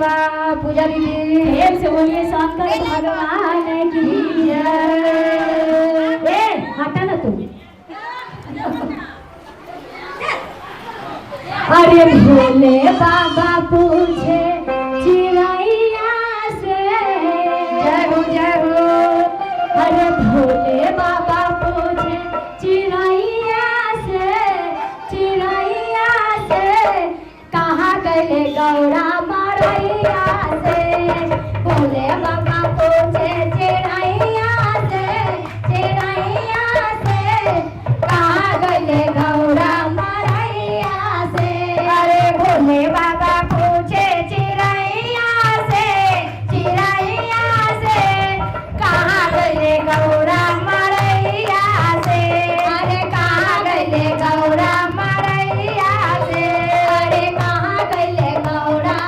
कृपा पूजा दीदी प्रेम से बोलिए शंकर भगवान की जय। ए हटा ना तू। अरे भोले बाबा पूछे चिड़ैया से जय हो अरे भोले बाबा पूछे चिड़ैया से कहाँ गए गौरा मरैया से। भोले बाबा पूछे चिड़ैया से कहाँ गए गौरा मरैया से। अरे भोले बाबा पूछे चिड़ैया से कहाँ गए गौरा मरैया से। अरे कहाँ गए गौरा मरैया से। अरे कहाँ गए गौरा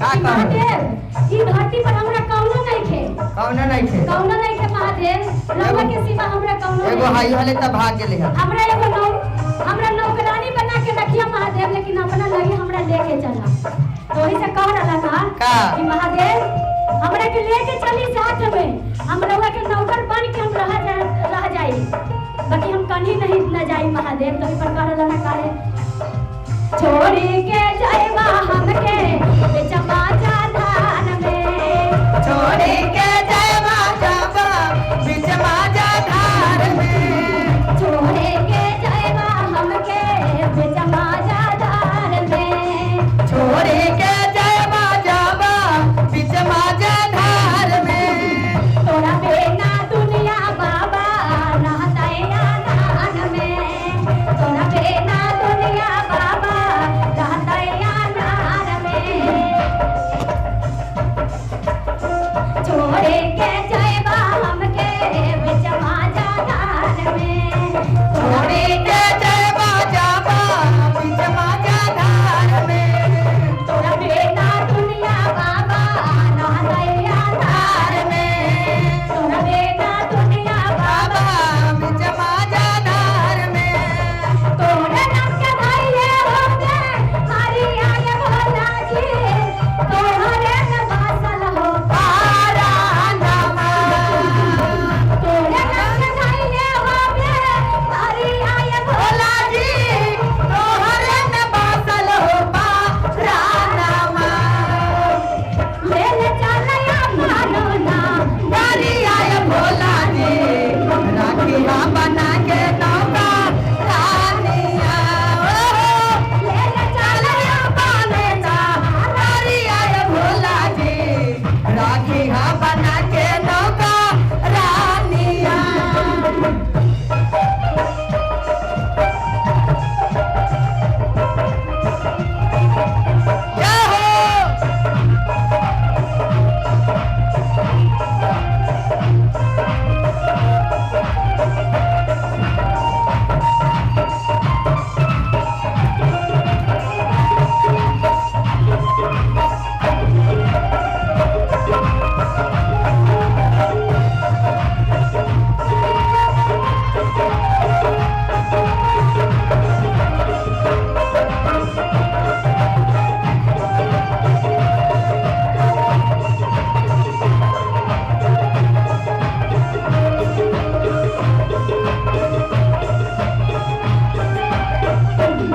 का कि कहल? महादेव ई धरती पर हमरा कौनो नहीं खे कौनो नहीं थे कौनो नहीं खे महादेव रउआ के सिवा हमरा कौनो एगो नहीं हाई हले त भाग गेले है हमरा नौकरानी बना के रखिया महादेव लेकिन अपना लगे हमरा लेके चला तो वही से कह रहा था का? कि महादेव हमरा के लेके चली साथ में हम रउआ के नौकर बन के हम रह जाई बाकी हम कहीं नहीं न जाई महादेव तो पर कह रहा ना काहे छोड़ी के जाएबा हमके बेचमा जा धान में छोड़ी के जयवा जाबा बीच माजा धार में छोड़े के जाएबा हमके बेचमा जा धान में छोड़ी के जयवा जाबा बीच माजा धार में तोरा बेना दुनिया बाबा रहता आनान में तोरा बेना दुनिया बाबा रहता आनान में छोड़े के जाएबा हमके बेचमा जा धान में छोड़ी के जयवा जाबा बीच माजा धार में तोरा बेना दुनिया बाबा रहता आनान में तोरा बेना दुनिया बाबा बाबा बीच माजा धार में तोरे नाम के धैले होते हरिया ये भोला जी तोहरे न बासल हो पारा नामा तोरे नाम के धैले होते हरिया ये भोला जी तोहरे न बासल हो पारा नामा ले ले चलया मानो ना डालिया ये भोला जी राखिया बना के नौका रानिया ले ले चलया बाने ना डालिया ये भोला जी राखिया बना के नौका रानिया जय हो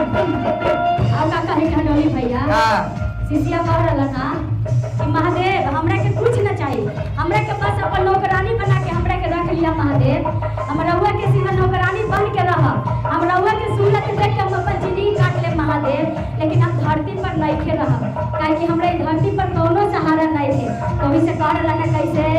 आपका कहे खंडोली भैया हाँ शिष्या कह रहा था कि महादेव हमरा के कुछ न चाहिए हमरा के बस अपन नौकरानी बना के हमरा के रख लिया महादेव हम रउआ के सीधा नौकरानी बन के रह हम रउआ के सूरत देख के हम अपन जिंदगी काट ले महादेव लेकिन हम धरती पर नहीं खे रह काहे कि हमरा ई धरती पर कोनो सहारा नहीं थे तो से कह रहा ना कैसे